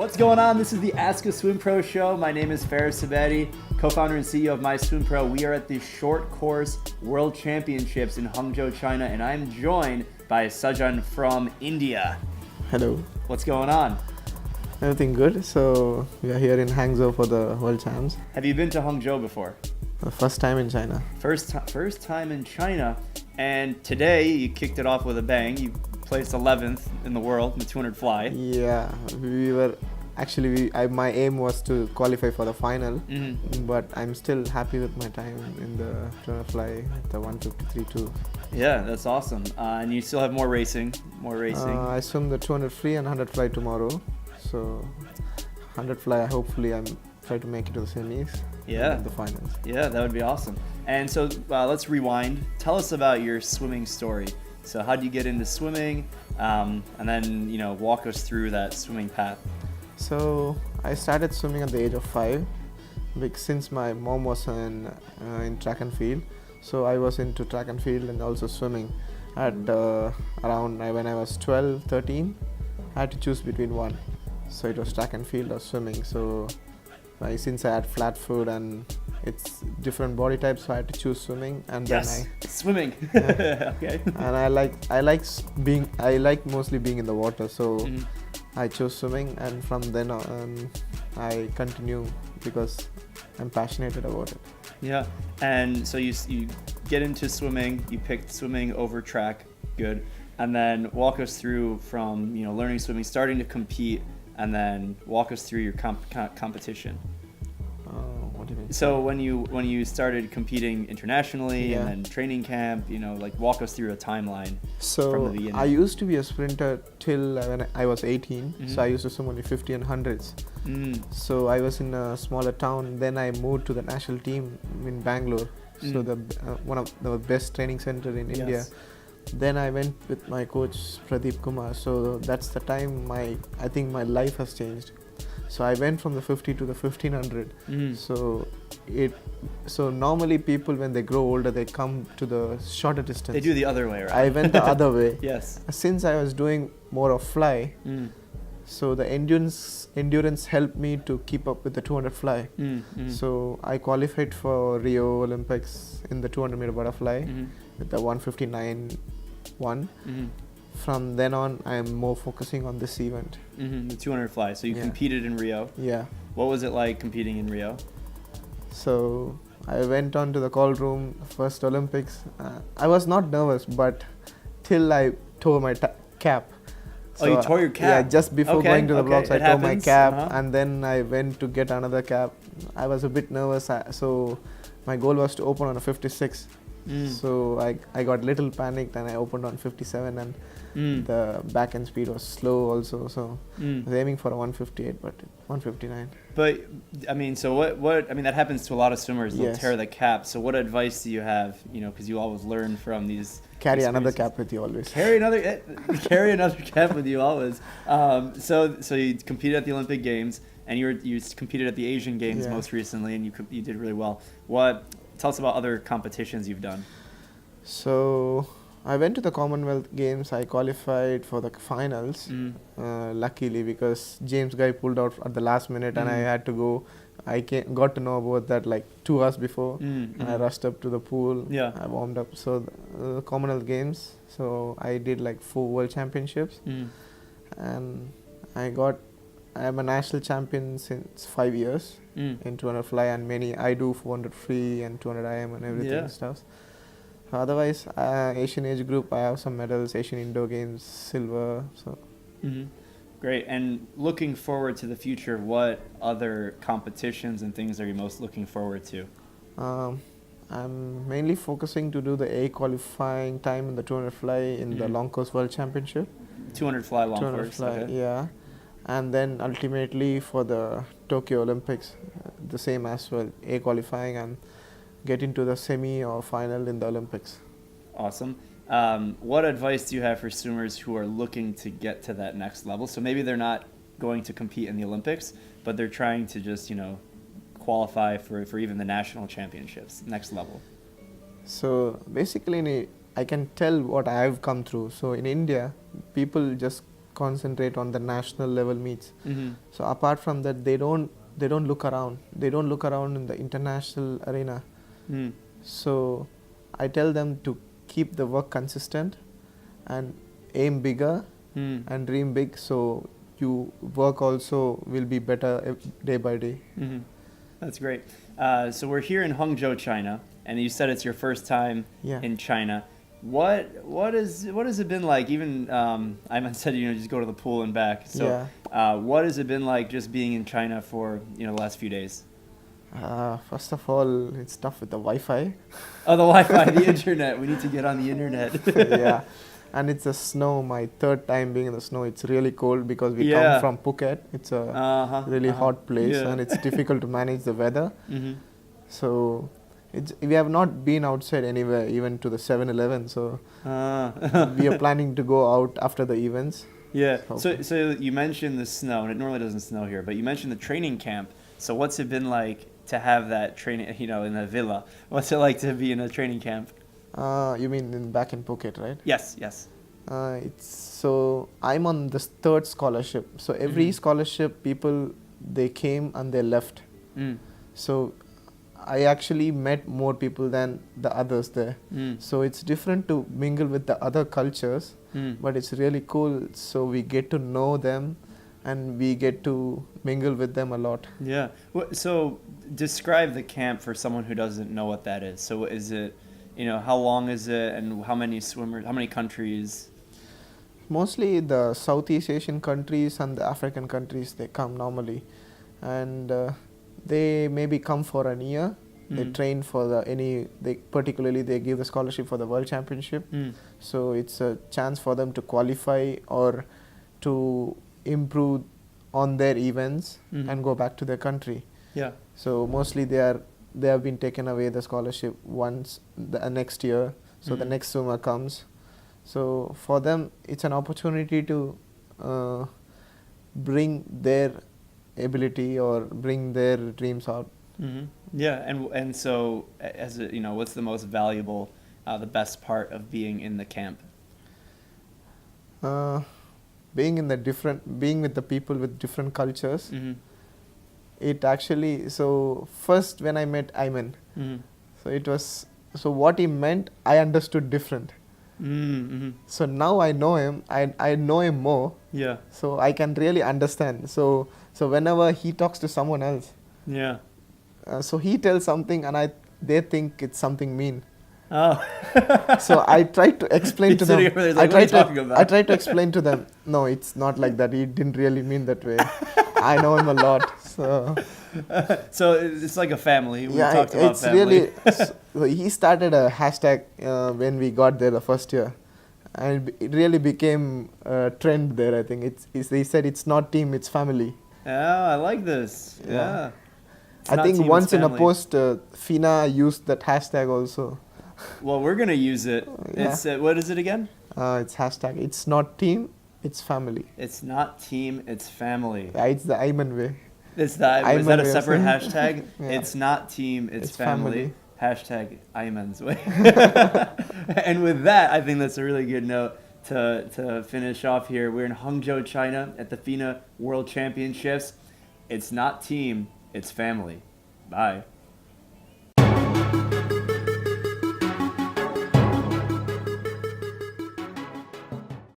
What's going on? This is the Ask a SwimPro show. My name is Ksebati, co-founder and CEO of MySwimPro. We are at the Short Course World Championships in Hangzhou, China, and I'm joined by Sajan from India. Hello. What's going on? Everything good. So we are here in Hangzhou for the World Champs. Have you been to Hangzhou before? The first time in China. First time in China, and today you kicked it off with a bang. You placed 11th in the world in the 200 fly. Yeah, we were actually. My aim was to qualify for the final, but I'm still happy with my time in the 200 fly, the 153.2. Yeah, that's awesome. And you still have more racing. I swim the 200 free and 100 fly tomorrow. So 100 fly, hopefully I'm try to make it to the semis. Yeah. And the finals. Yeah, that would be awesome. And so let's rewind. Tell us about your swimming story. So how did you get into swimming? And then, walk us through that swimming path. So I started swimming at the age of 5 since my mom was in track and field. So I was into track and field and also swimming. At around when I was 12, 13, I had to choose between one. So it was track and field or swimming. So since I had flat foot and it's different body types, so I had to choose swimming. And yes, then swimming. Okay. And I like mostly being in the water. So I chose swimming, and from then on I continue because I'm passionate about it. Yeah, and so you get into swimming. You picked swimming over track. Good. And then walk us through from learning swimming, starting to compete, and then walk us through your competition. What do you mean? So when you started competing internationally and then training camp, walk us through a timeline. So from the beginning. I used to be a sprinter till when I was 18. So I used to swim only 50 and 100s. So I was in a smaller town. Then I moved to the national team in Bangalore. So the one of the best training center in India. Then I went with my coach Pradeep Kumar. So that's the time I think my life has changed. So I went from the 50 to the 1500. So normally people when they grow older they come to the shorter distance. They do the other way, right? I went the other way. Yes. Since I was doing more of fly, so the endurance helped me to keep up with the 200 fly. So I qualified for Rio Olympics in the 200 meter butterfly with the 159.1. From then on, I am more focusing on this event. The 200 fly. So you competed in Rio. Yeah. What was it like competing in Rio? So I went on to the call room, first Olympics. I was not nervous, but till I tore my cap. So, you tore your cap? Yeah, just before going to the blocks, I tore my cap, and then I went to get another cap. I was a bit nervous, so my goal was to open on a 56. So I got little panicked and I opened on 57, and the back end speed was slow also. So I was aiming for a 158, but 159. But so what that happens to a lot of swimmers. They'll tear the cap. So what advice do you have? Because you always learn from these. Carry another cap with you always. Carry another cap with you always. So you competed at the Olympic Games, and you competed at the Asian Games most recently, and you did really well. Tell us about other competitions you've done. So I went to the Commonwealth Games. I qualified for the finals, luckily, because James Guy pulled out at the last minute and I had to go. I got to know about that like 2 hours before, and I rushed up to the pool. I warmed up. So the Commonwealth Games. So I did like 4 World Championships, and I'm a national champion since 5 years in 200 fly, and I do 400 free and 200 IM and everything stuff. Otherwise, Asian age group, I have some medals, Asian Indoor Games, silver. So. Great. And looking forward to the future, what other competitions and things are you most looking forward to? I'm mainly focusing to do the A qualifying time in the 200 fly in the Long Course World Championship. 200 fly long 200 course. fly, okay. And then ultimately for the Tokyo Olympics, the same as well, A qualifying and get into the semi or final in the Olympics. Awesome. What advice do you have for swimmers who are looking to get to that next level? So maybe they're not going to compete in the Olympics, but they're trying to just, qualify for even the national championships, next level. So basically, I can tell what I have come through. So in India, people just concentrate on the national level meets. Mm-hmm. So apart from that, they don't look around. They don't look around in the international arena. Mm. So I tell them to keep the work consistent and aim bigger and dream big. So you work also will be better day by day. Mm-hmm. That's great. So we're here in Hangzhou, China, and you said it's your first time in China. What has it been like? Even Ayman said just go to the pool and back. So what has it been like just being in China for the last few days? First of all, it's tough with the Wi-Fi. Oh, the Wi-Fi, the internet. We need to get on the internet. Yeah, and it's the snow. My third time being in the snow. It's really cold because we come from Phuket. It's a really hot place, and it's difficult to manage the weather. Mm-hmm. So we have not been outside anywhere, even to the 7-Eleven. So we are planning to go out after the events. Yeah. So you mentioned the snow, and it normally doesn't snow here, but you mentioned the training camp. So what's it been like to have that training, in a villa? What's it like to be in a training camp? You mean back in Phuket, right? Yes. So I'm on this third scholarship. So every scholarship, people, they came and they left. So I actually met more people than the others there. So it's different to mingle with the other cultures, but it's really cool. So we get to know them and we get to mingle with them a lot. Yeah. So describe the camp for someone who doesn't know what that is. So is it, how long is it and how many swimmers, how many countries? Mostly the Southeast Asian countries and the African countries, they come normally. And they maybe come for a year. They train for particularly they give the scholarship for the World Championship. So it's a chance for them to qualify or to improve on their events and go back to their country. Yeah. So mostly they have been taken away the scholarship once the next year. So the next swimmer comes. So for them, it's an opportunity to bring their ability or bring their dreams out. Yeah, and so as what's the most valuable, the best part of being in the camp? Being with the people with different cultures. It actually, so first when I met Ayman, so what he meant, I understood different. So now I know him, I know him more. Yeah. So I can really understand. So whenever he talks to someone else, so he tells something and they think it's something mean. Oh. So I tried to explain to them. I tried to explain to them. No, it's not like that. He didn't really mean that way. I know him a lot. So it's like a family. We talked about it's family. So he started a hashtag when we got there the first year, and it really became a trend there. I think they said it's not team, it's family. Oh, I like this. Yeah. I think team, once in a post, FINA used that hashtag also. Well, we're going to use it. It's what is it again? It's hashtag. It's not team, it's family. It's not team, it's family. Yeah, it's the Ayman way. Is that a separate hashtag? It's not team, it's family. Hashtag Ayman's way. And with that, I think that's a really good note to finish off here. We're in Hangzhou, China at the FINA World Championships. It's not team, it's family. Bye.